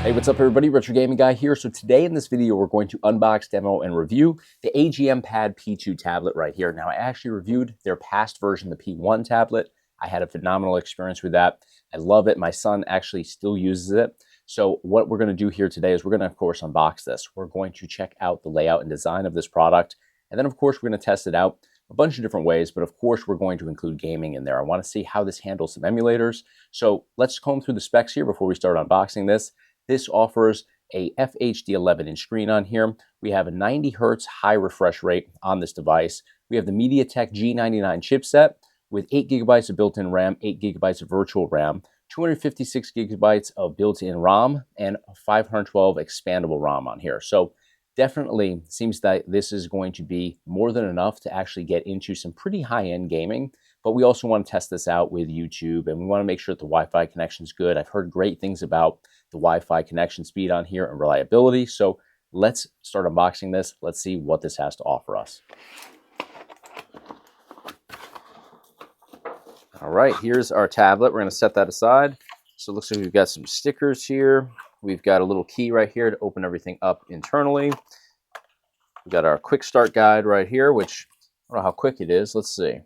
Hey, what's up everybody? Retro Gaming Guy here. So today in this video, we're going to unbox, demo, and review the AGM PAD P2 tablet right here. Now, I actually reviewed their past version, the P1 tablet. I had a phenomenal experience with that. I love it. My son actually still uses it. So what we're going to do here today is we're going to, of course, unbox this. We're going to check out the layout and design of this product. And then, of course, we're going to test it out a bunch of different ways, but of course, we're going to include gaming in there. I want to see how this handles some emulators. So let's comb through the specs here before we start unboxing this. This offers a FHD 11-inch screen on here. We have a 90 hertz high refresh rate on this device. We have the MediaTek G99 chipset with 8 gigabytes of built-in RAM, 8 gigabytes of virtual RAM, 256 gigabytes of built-in ROM, and 512 expandable ROM on here. So definitely seems that this is going to be more than enough to actually get into some pretty high-end gaming. But we also want to test this out with YouTube, and we want to make sure that the Wi-Fi connection is good. I've heard great things about the Wi-Fi connection speed on here and reliability. So let's start unboxing this. Let's see what this has to offer us. All right, here's our tablet. We're going to set that aside. So it looks like we've got some stickers here. We've got a little key right here to open everything up internally. We've got our quick start guide right here, which I don't know how quick it is. Let's see.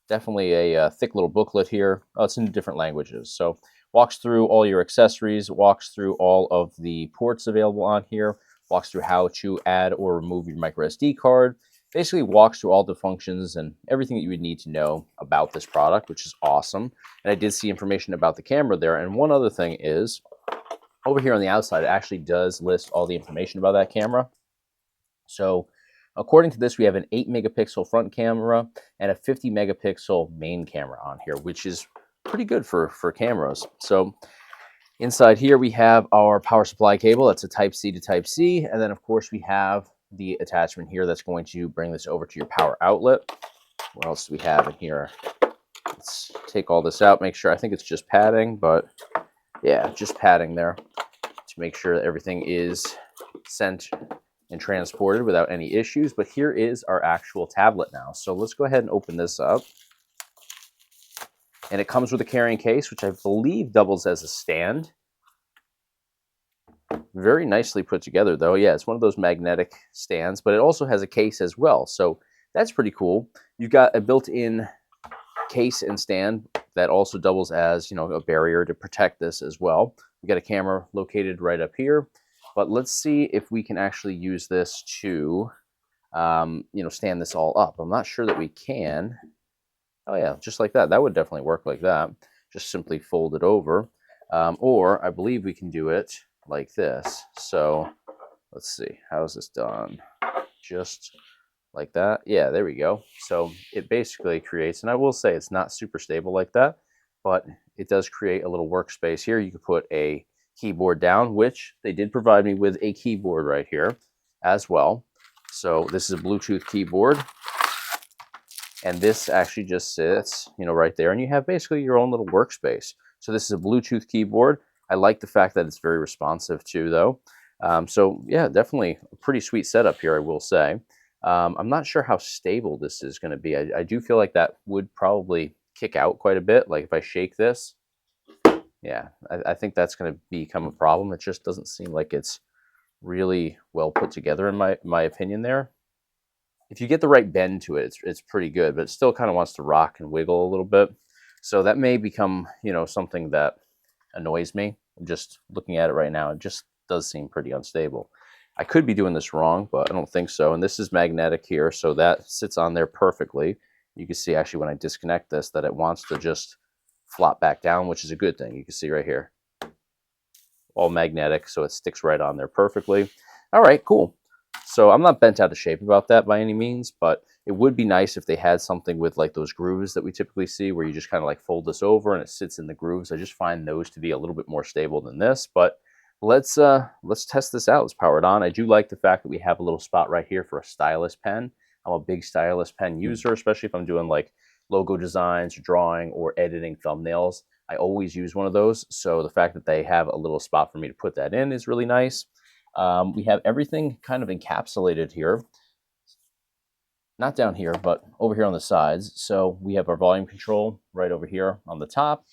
Definitely a thick little booklet here. Oh, it's in different languages. So walks through all your accessories, walks through all of the ports available on here, walks through how to add or remove your micro SD card, basically walks through all the functions and everything that you would need to know about this product, which is awesome. And I did see information about the camera there. And one other thing is, over here on the outside, it actually does list all the information about that camera. So according to this, we have an 8 megapixel front camera and a 50 megapixel main camera on here, which is pretty good for cameras. So inside here, we have our power supply cable. That's a Type-C to Type-C. And then, of course, we have the attachment here that's going to bring this over to your power outlet. What else do we have in here? Let's take all this out, make sure. I think it's just padding, but yeah, just padding there to make sure that everything is sent and transported without any issues. But here is our actual tablet now. So let's go ahead and open this up. And it comes with a carrying case, which I believe doubles as a stand. Very nicely put together, though. Yeah, it's one of those magnetic stands, but it also has a case as well. So that's pretty cool. You've got a built-in case and stand that also doubles as, you know, a barrier to protect this as well. We've got a camera located right up here. But let's see if we can actually use this to, stand this all up. I'm not sure that we can. Oh yeah, just like that. That would definitely work like that. Just simply fold it over. Or I believe we can do it like this. So let's see. How is this done? Just like that. Yeah, there we go. So it basically creates, and I will say it's not super stable like that, but it does create a little workspace here. You could put a keyboard down, which they did provide me with a keyboard right here as well. So this is a Bluetooth keyboard. And this actually just sits, right there. And you have basically your own little workspace. So this is a Bluetooth keyboard. I like the fact that it's very responsive too, though. So yeah, definitely a pretty sweet setup here, I will say. I'm not sure how stable this is going to be. I do feel like that would probably kick out quite a bit. Like if I shake this, yeah, I think that's going to become a problem. It just doesn't seem like it's really well put together in my opinion there. If you get the right bend to it, it's pretty good, but it still kind of wants to rock and wiggle a little bit. So that may become, something that annoys me. I'm just looking at it right now. It just does seem pretty unstable. I could be doing this wrong, but I don't think so. And this is magnetic here, so that sits on there perfectly. You can see actually when I disconnect this that it wants to just flop back down, which is a good thing. You can see right here. All magnetic, so it sticks right on there perfectly. All right, cool. So I'm not bent out of shape about that by any means, but it would be nice if they had something with like those grooves that we typically see where you just kind of like fold this over and it sits in the grooves. I just find those to be a little bit more stable than this, but let's test this out. Let's power it on. I do like the fact that we have a little spot right here for a stylus pen. I'm a big stylus pen user, especially if I'm doing like logo designs, drawing, or editing thumbnails. I always use one of those. So the fact that they have a little spot for me to put that in is really nice. We have everything kind of encapsulated here. Not down here, but over here on the sides. So we have our volume control right over here on the top.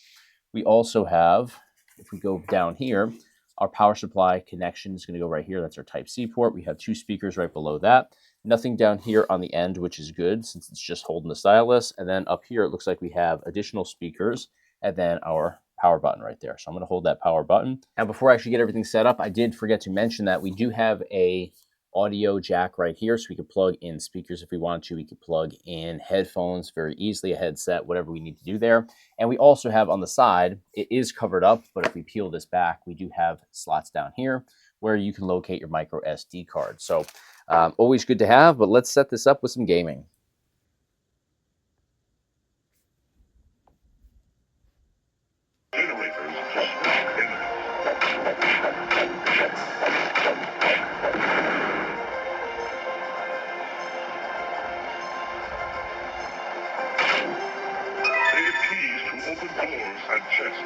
We also have, if we go down here, Our power supply connection is going to go right here. That's our Type-C port. We have 2 speakers right below that. Nothing down here on the end, which is good since it's just holding the stylus. And then up here, it looks like we have additional speakers and then our power button right there. So I'm going to hold that power button. Now, before I actually get everything set up, I did forget to mention that we do have a audio jack right here, so we could plug in speakers if we want to. We could plug in headphones very easily, a headset, whatever we need to do there. And we also have on the side, it is covered up, but if we peel this back, we do have slots down here where you can locate your micro SD card. So always good to have, but let's set this up with some gaming. Open doors and chests.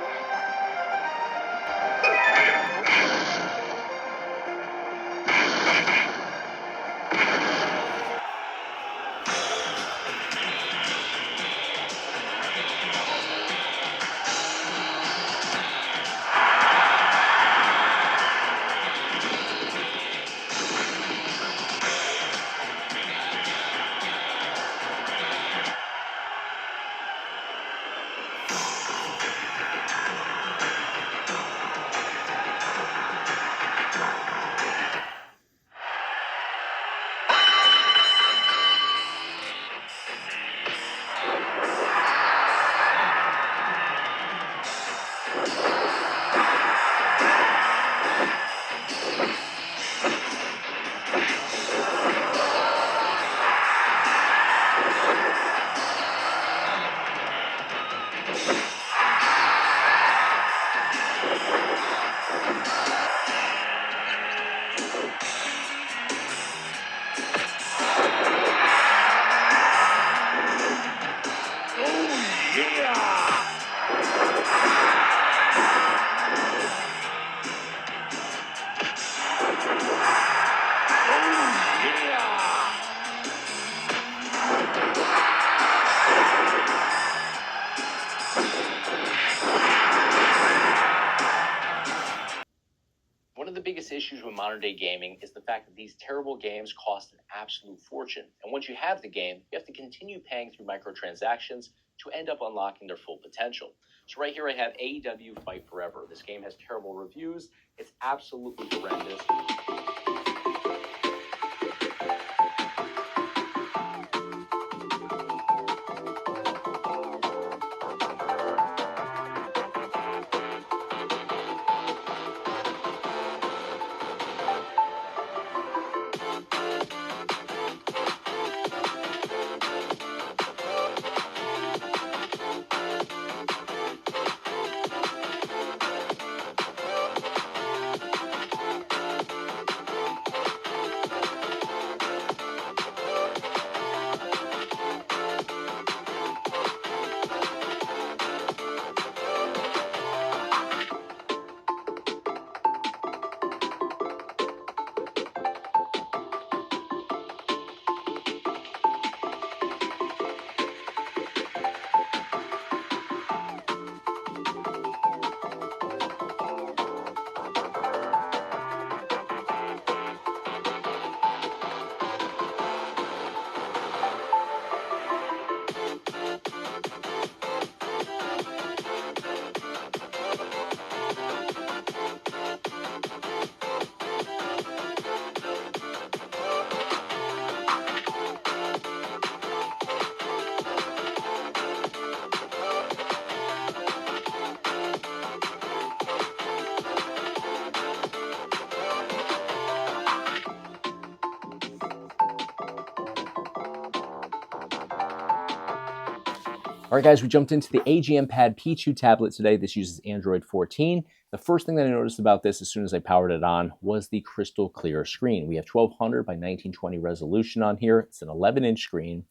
One of the biggest issues with modern day gaming is the fact that these terrible games cost an absolute fortune. And once you have the game, you have to continue paying through microtransactions to end up unlocking their full potential. So right here I have AEW Fight Forever. This game has terrible reviews. It's absolutely horrendous. All right, guys, we jumped into the AGM PAD P2 tablet today. This uses Android 14. The first thing that I noticed about this as soon as I powered it on was the crystal clear screen. We have 1200 by 1920 resolution on here. It's an 11-inch screen,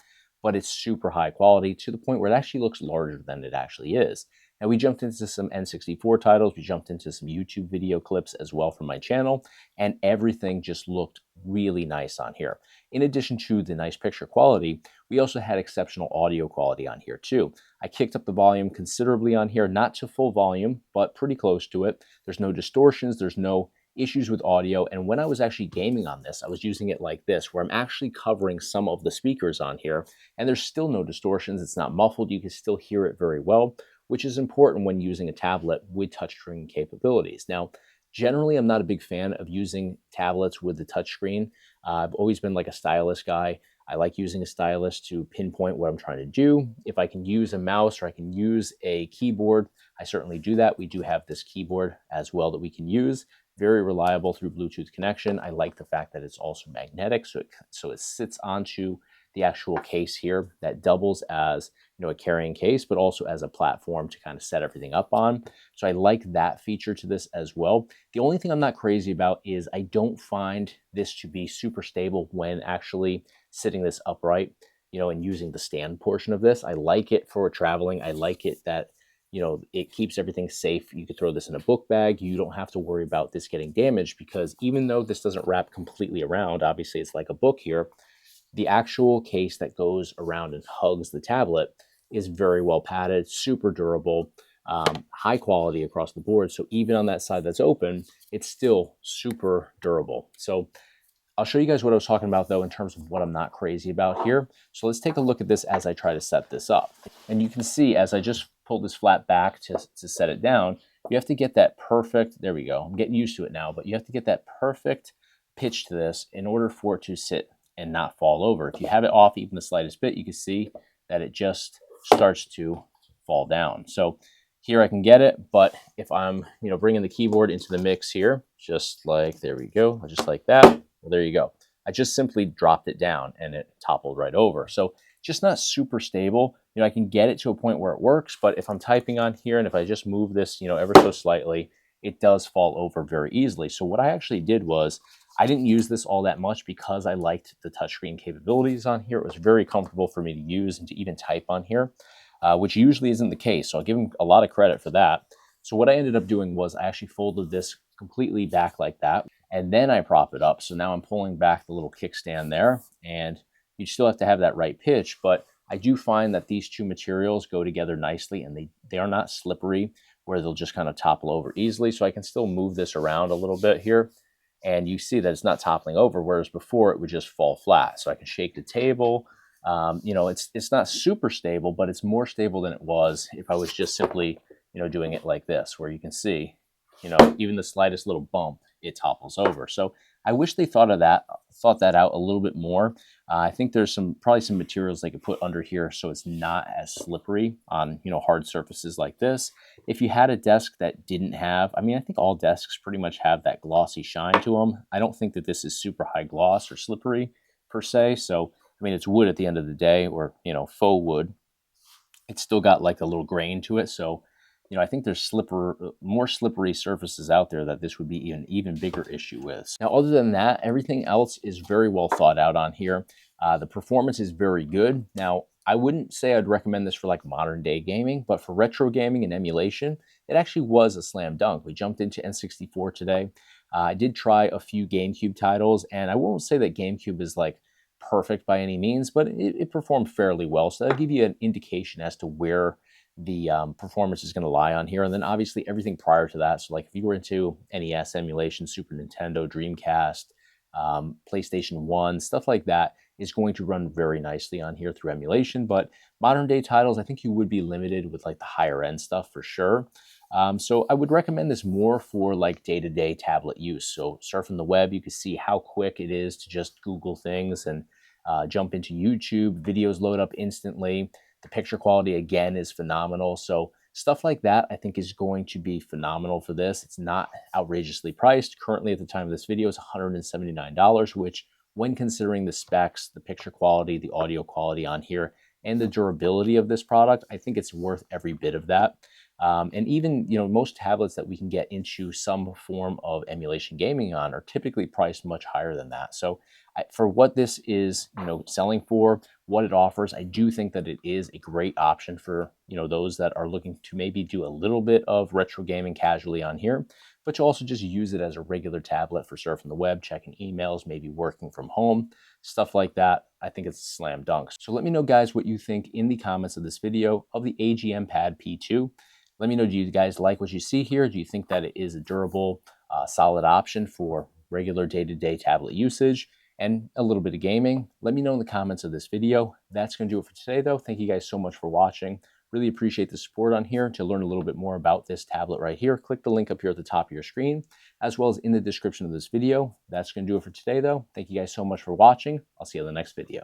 but it's super high quality to the point where it actually looks larger than it actually is. Now, we jumped into some N64 titles. We jumped into some YouTube video clips as well from my channel, and everything just looked really nice on here. In addition to the nice picture quality, we also had exceptional audio quality on here too. I kicked up the volume considerably on here, not to full volume, but pretty close to it. There's no distortions, there's no issues with audio. And when I was actually gaming on this, I was using it like this, where I'm actually covering some of the speakers on here, and there's still no distortions. It's not muffled. You can still hear it very well, which is important when using a tablet with touchscreen capabilities. Now, generally, I'm not a big fan of using tablets with the touchscreen. I've always been like a stylus guy. I like using a stylus to pinpoint what I'm trying to do. If I can use a mouse or I can use a keyboard, I certainly do that. We do have this keyboard as well that we can use. Very reliable through Bluetooth connection. I like the fact that it's also magnetic, so it sits onto the actual case here that doubles as, a carrying case, but also as a platform to kind of set everything up on. So I like that feature to this as well. The only thing I'm not crazy about is I don't find this to be super stable when actually sitting this upright, and using the stand portion of this. I like it for traveling. I like it that it keeps everything safe. You could throw this in a book bag. You don't have to worry about this getting damaged, because even though this doesn't wrap completely around, obviously it's like a book here, the actual case that goes around and hugs the tablet is very well padded, super durable, high quality across the board. So even on that side that's open, it's still super durable. So I'll show you guys what I was talking about though in terms of what I'm not crazy about here. So let's take a look at this as I try to set this up. And you can see as I just pull this flat back to set it down, you have to get that perfect, there we go, I'm getting used to it now, but you have to get that perfect pitch to this in order for it to sit and not fall over. If you have it off even the slightest bit, you can see that it just starts to fall down. So here I can get it, but if I'm, bringing the keyboard into the mix here, just like, there we go, just like that, well, there you go. I just simply dropped it down and it toppled right over. So just not super stable. I can get it to a point where it works, but if I'm typing on here and if I just move this, ever so slightly, it does fall over very easily. So what I actually did was I didn't use this all that much because I liked the touchscreen capabilities on here. It was very comfortable for me to use and to even type on here, which usually isn't the case. So I'll give them a lot of credit for that. So what I ended up doing was I actually folded this completely back like that, and then I prop it up. So now I'm pulling back the little kickstand there, and you still have to have that right pitch, but I do find that these two materials go together nicely, and they are not slippery where they'll just kind of topple over easily. So I can still move this around a little bit here, and you see that it's not toppling over, whereas before it would just fall flat. So I can shake the table. It's not super stable, but it's more stable than it was if I was just simply, doing it like this, where you can see, even the slightest little bump, it topples over. So I wish they thought that out a little bit more. I think there's probably some materials they could put under here so it's not as slippery on, hard surfaces like this. If you had a desk that didn't have, I think all desks pretty much have that glossy shine to them. I don't think that this is super high gloss or slippery per se. So, it's wood at the end of the day, or, faux wood. It's still got like a little grain to it. So, I think there's more slippery surfaces out there that this would be an even bigger issue with. Now, other than that, everything else is very well thought out on here. The performance is very good. Now, I wouldn't say I'd recommend this for like modern day gaming, but for retro gaming and emulation, it actually was a slam dunk. We jumped into N64 today. I did try a few GameCube titles, and I won't say that GameCube is like perfect by any means, but it performed fairly well. So that'll give you an indication as to where the performance is going to lie on here. And then obviously everything prior to that. So like if you were into NES emulation, Super Nintendo, Dreamcast, PlayStation 1, stuff like that is going to run very nicely on here through emulation. But modern day titles, I think you would be limited with like the higher end stuff for sure. So I would recommend this more for like day-to-day tablet use. So surfing the web, you can see how quick it is to just Google things and jump into YouTube. Videos load up instantly. The picture quality, again, is phenomenal. So stuff like that, I think, is going to be phenomenal for this. It's not outrageously priced. Currently, at the time of this video, is $179, which, when considering the specs, the picture quality, the audio quality on here, and the durability of this product, I think it's worth every bit of that. And even, most tablets that we can get into some form of emulation gaming on are typically priced much higher than that. So for what this is, selling for, what it offers, I do think that it is a great option for, those that are looking to maybe do a little bit of retro gaming casually on here, but you also just use it as a regular tablet for surfing the web, checking emails, maybe working from home, stuff like that. I think it's a slam dunk. So let me know, guys, what you think in the comments of this video of the AGM PAD P2. Let me know, do you guys like what you see here? Do you think that it is a durable, solid option for regular day-to-day tablet usage and a little bit of gaming? Let me know in the comments of this video. That's going to do it for today, though. Thank you guys so much for watching. Really appreciate the support on here. To learn a little bit more about this tablet right here, click the link up here at the top of your screen, as well as in the description of this video. That's going to do it for today, though. Thank you guys so much for watching. I'll see you in the next video.